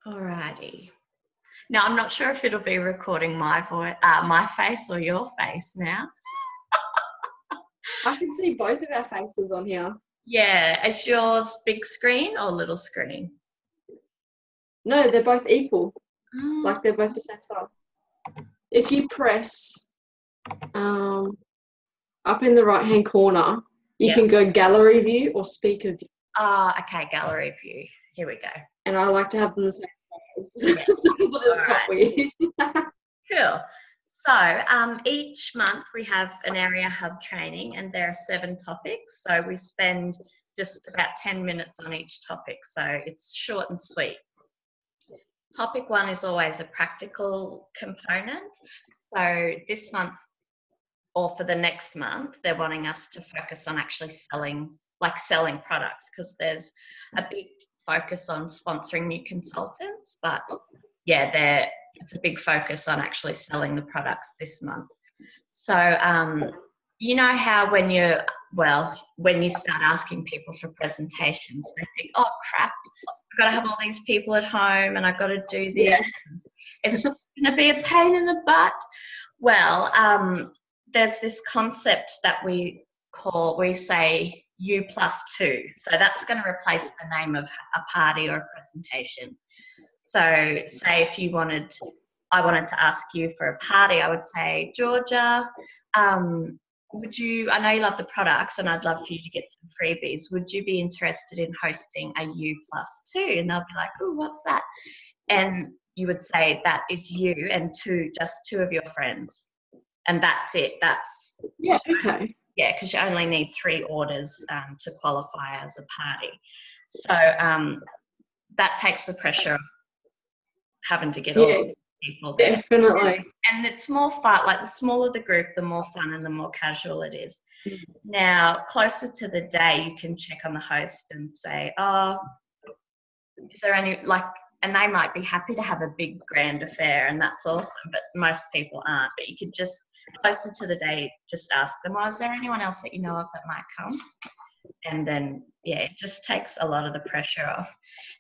Alrighty. Now, I'm not sure if it'll be recording my voice, my face or your face now. I can see both of our faces on here. Yeah, is yours big screen or little screen? No, they're both equal. Like they're both the same size. If you press up in the right-hand corner, you can go gallery view or speaker view. Okay, gallery view. Here we go. And I like to have them the same size, so that it's not weird. Cool. So each month we have an area hub training, and there are 7 topics. So we spend just about 10 minutes on each topic. So it's short and sweet. Topic 1 is always a practical component. So this month, or for the next month, they're wanting us to focus on actually selling products, because there's a big focus on sponsoring new consultants, but yeah, it's a big focus on actually selling the products this month. So you know how when you start asking people for presentations, they think, oh crap, I've got to have all these people at home and I've got to do this. Yeah. It's just going to be a pain in the butt. Well, there's this concept that we say U+2. So that's going to replace the name of a party or a presentation. So say if I wanted to ask you for a party, I would say, Georgia, I know you love the products and I'd love for you to get some freebies. Would you be interested in hosting a U+2? And they'll be like, oh, what's that? And you would say that is you and just two of your friends. And that's it. Okay. Yeah, because you only need 3 orders to qualify as a party. So that takes the pressure of having to get all these people there. Definitely. And it's more fun. Like the smaller the group, the more fun and the more casual it is. Now, closer to the day, you can check on the host and say, oh, is there any, and they might be happy to have a big grand affair, and that's awesome, but most people aren't. But you could just, closer to the day, just ask them, oh, is there anyone else that you know of that might come? And then, yeah, it just takes a lot of the pressure off.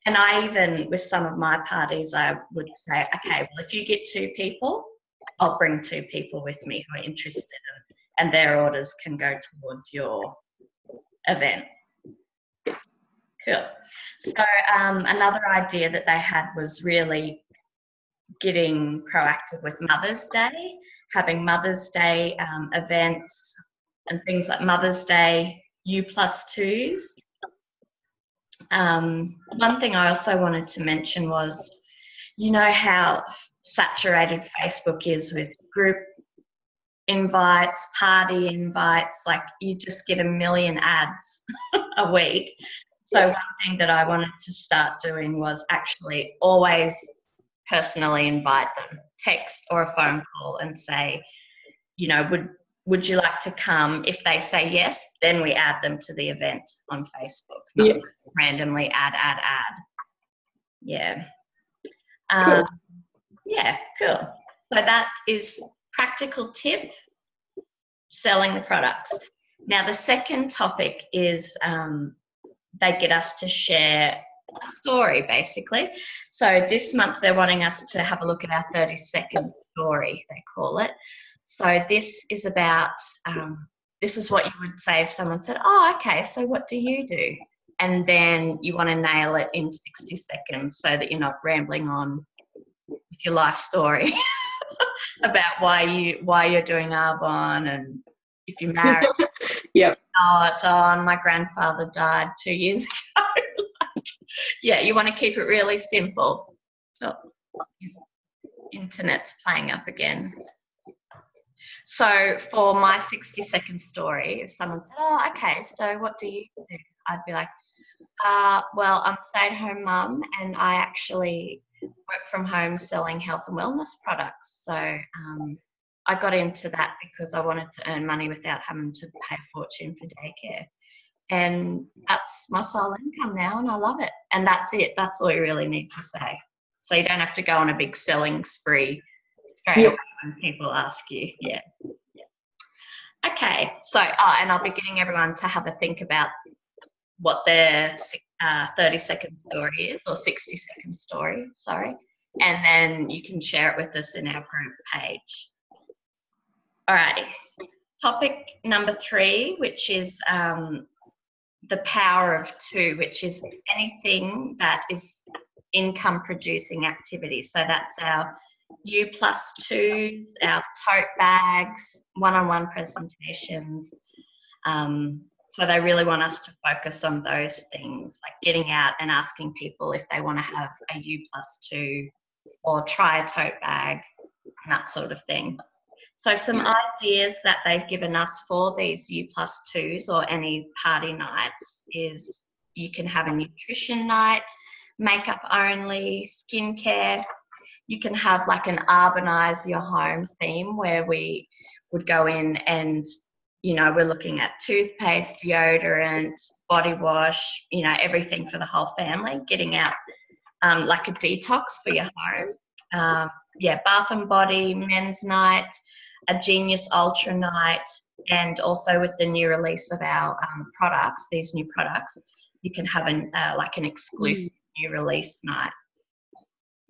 And I even, with some of my parties, I would say, okay, well, if you get 2 people, I'll bring 2 people with me who are interested, and their orders can go towards your event. Cool. So another idea that they had was really getting proactive with Mother's Day, having Mother's Day events and things like Mother's Day U+2s. One thing I also wanted to mention was, you know how saturated Facebook is with group invites, party invites, like you just get a million ads a week. So one thing that I wanted to start doing was actually always personally invite them, text or a phone call, and say, you know, would you like to come? If they say yes, then we add them to the event on Facebook, not just randomly add. Yeah. Cool. Yeah, cool. So that is practical tip, selling the products. Now the second topic is they get us to share a story, basically. So this month they're wanting us to have a look at our 30-second story, they call it. So this is about, this is what you would say if someone said, oh, okay, so what do you do? And then you want to nail it in 60 seconds so that you're not rambling on with your life story about why you're doing Arbonne, and if you're married. Yep. My grandfather died 2 years ago. Yeah, you want to keep it really simple. Oh, internet's playing up again. So for my 60-second story, if someone said, oh, okay, so what do you do? I'd be like, well, I'm a stay-at-home mum, and I actually work from home selling health and wellness products. So I got into that because I wanted to earn money without having to pay a fortune for daycare. And that's my sole income now, and I love it. And that's it. That's all you really need to say. So you don't have to go on a big selling spree straight away when people ask you. Yeah. Okay. So, and I'll be getting everyone to have a think about what their 30-second story is, or 60-second story, sorry. And then you can share it with us in our group page. Alrighty. Topic number 3, which is the power of 2, which is anything that is income producing activity. So that's our U+2s, our tote bags, one-on-one presentations. So they really want us to focus on those things, like getting out and asking people if they want to have a U+2 or try a tote bag and that sort of thing. So some ideas that they've given us for these U+2s or any party nights is you can have a nutrition night, makeup only, skincare. You can have like an urbanize your home theme where we would go in and, you know, we're looking at toothpaste, deodorant, body wash, you know, everything for the whole family, getting out like a detox for your home. Yeah, bath and body, men's night, a Genius Ultra night, and also with the new release of our products, these new products, you can have like an exclusive new release night.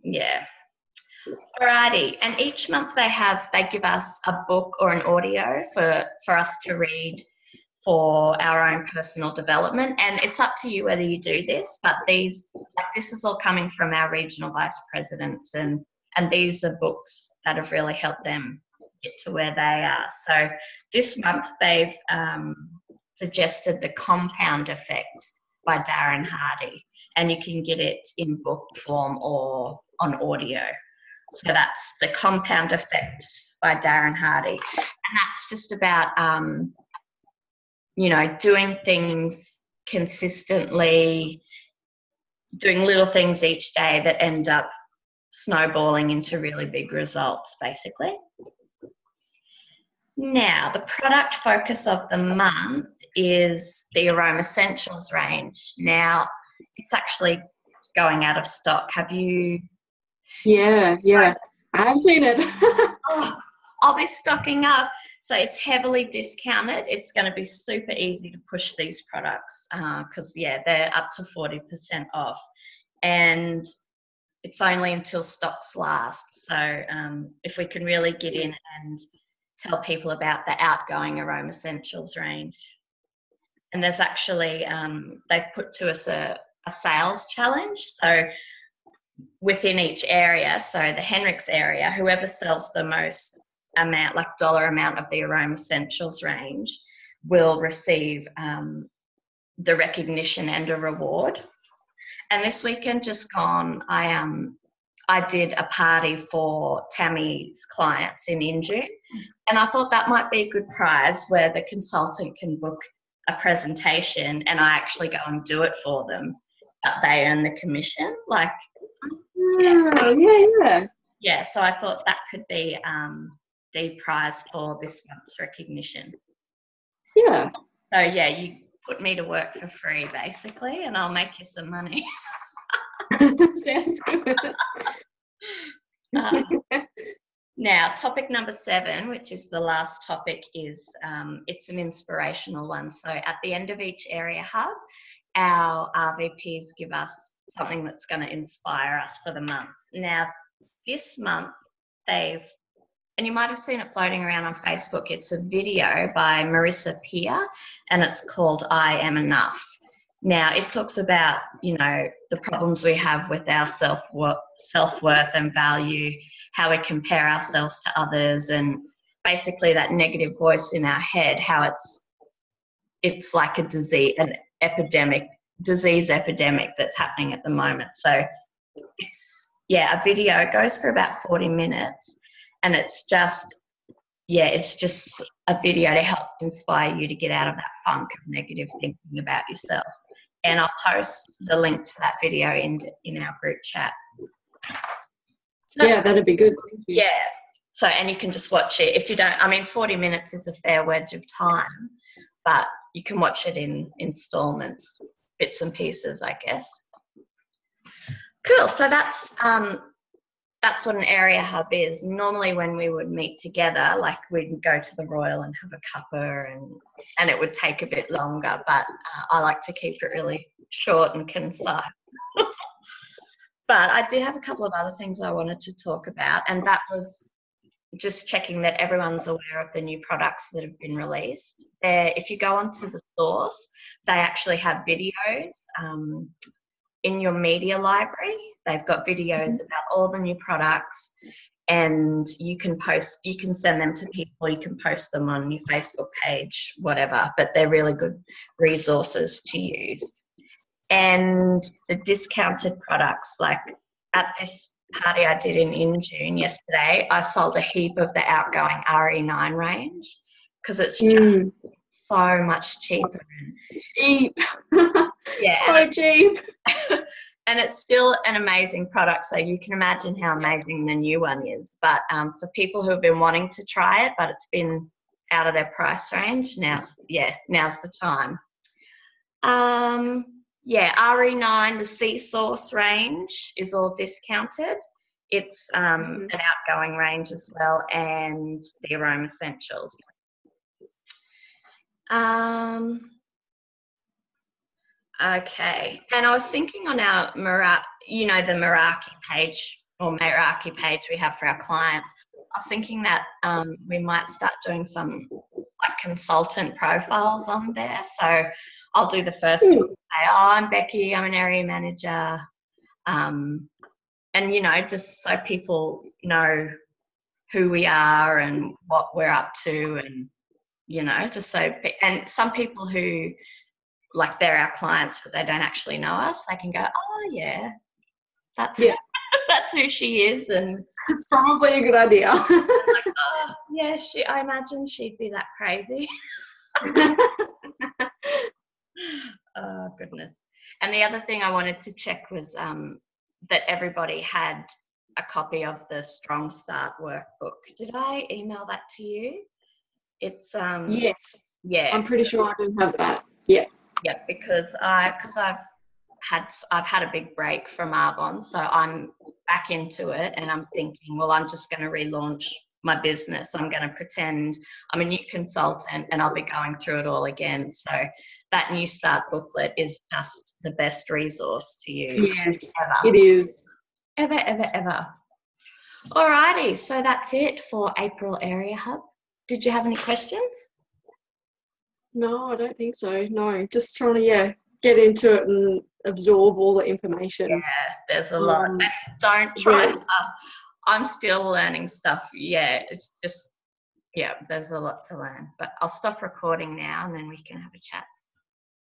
Yeah. Alrighty, and each month they give us a book or an audio for us to read for our own personal development, and it's up to you whether you do this, but this is all coming from our regional vice presidents, and these are books that have really helped them get to where they are. So this month they've suggested The Compound Effect by Darren Hardy, and you can get it in book form or on audio. So that's The Compound Effect by Darren Hardy, and that's just about you know, doing things consistently, doing little things each day that end up snowballing into really big results, basically. Now, the product focus of the month is the Aroma Essentials range. Now, it's actually going out of stock. Have you? Yeah, I have seen it. Oh, I'll be stocking up. So it's heavily discounted. It's going to be super easy to push these products because, yeah, they're up to 40% off. And it's only until stocks last. So if we can really get in and tell people about the outgoing Aroma Essentials range. And there's actually, they've put to us a sales challenge. So within each area, so the Henricks area, whoever sells the most amount, like dollar amount of the Aroma Essentials range, will receive the recognition and a reward. And this weekend just gone, I did a party for Tammy's clients in Injune, and I thought that might be a good prize where the consultant can book a presentation and I actually go and do it for them, but they earn the commission. Like, yeah. So I thought that could be the prize for this month's recognition. Yeah. So yeah, you put me to work for free basically, and I'll make you some money. Sounds good. Now, topic number 7, which is the last topic, is it's an inspirational one. So at the end of each area hub, our RVPs give us something that's going to inspire us for the month. Now, this month and you might have seen it floating around on Facebook, it's a video by Marissa Peer, and it's called I Am Enough. Now, it talks about, you know, the problems we have with our self-worth and value, how we compare ourselves to others, and basically that negative voice in our head, how it's like a disease epidemic that's happening at the moment. So it's, yeah, a video. It goes for about 40 minutes, and it's just a video to help inspire you to get out of that funk of negative thinking about yourself. And I'll post the link to that video in our group chat. So yeah, that'd be good. Yeah. So, and you can just watch it. If you don't, 40 minutes is a fair wedge of time, but you can watch it in installments, bits and pieces, I guess. Cool. So that's that's what an area hub is. Normally when we would meet together, like we'd go to the Royal and have a cuppa, and it would take a bit longer, but I like to keep it really short and concise. But I did have a couple of other things I wanted to talk about, and that was just checking that everyone's aware of the new products that have been released. If you go onto the source, they actually have videos in your media library. They've got videos about all the new products, and you can send them to people, you can post them on your Facebook page, whatever, but they're really good resources to use. And the discounted products, like at this party I did in June yesterday, I sold a heap of the outgoing RE9 range because it's just so much cheaper. Cheap. Yeah. So cheap. And it's still an amazing product, so you can imagine how amazing the new one is. But for people who have been wanting to try it, but it's been out of their price range, now's the time. RE9, the Sea Source range is all discounted. It's an outgoing range as well, and the Aroma Essentials. Okay, and I was thinking on our the Meraki page or Meraki page we have for our clients, I was thinking that we might start doing some like consultant profiles on there. So I'll do the first one, say, I'm Becky, I'm an area manager, and just so people know who we are and what we're up to, and and some people who, like, they're our clients but they don't actually know us, they can go, oh yeah, that's who she is, and it's probably a good idea. like, oh yeah, I imagine she'd be that crazy. Oh goodness. And the other thing I wanted to check was that everybody had a copy of the Strong Start workbook. Did I email that to you? It's yes. Yeah. I'm pretty sure I do have that. Yeah. Yeah, because I've had a big break from Arbonne, so I'm back into it, and I'm thinking, well, I'm just going to relaunch my business. I'm going to pretend I'm a new consultant and I'll be going through it all again. So that New Start booklet is just the best resource to use. Yes, ever. It is. Ever. Alrighty, so that's it for April Area Hub. Did you have any questions? No, I don't think so. No, just trying to get into it and absorb all the information. Yeah, there's a lot. And don't try to. I'm still learning stuff. Yeah, it's just there's a lot to learn. But I'll stop recording now, and then we can have a chat.